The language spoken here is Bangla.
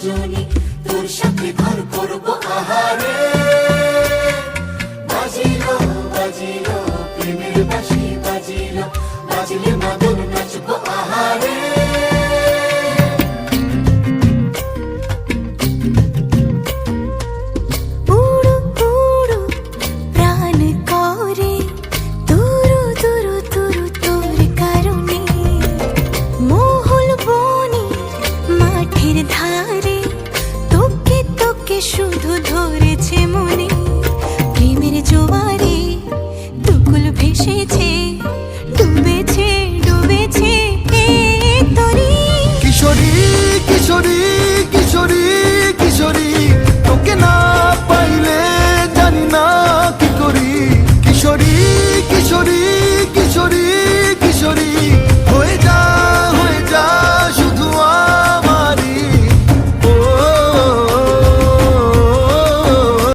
রজনী, তোর সাথে ঘর করবো আহারে। বাজিলো বাজিলো প্রেমের বাঁশি, বাজিলো বাজলে মদন নাচবো আহারে। উড়ু উড়ু প্রাণ করে তুরু তুরু তুরু তোর কারণে, মহল বনে মাঠের ধারে তোকে তোকে শুধু ধরেছে মনে। প্রেমের জোয়ারে দুকুল ভেসেছে, ডুবেছে ডুবেছে এ তরি। কিশোরী কিশোরী কিশোরী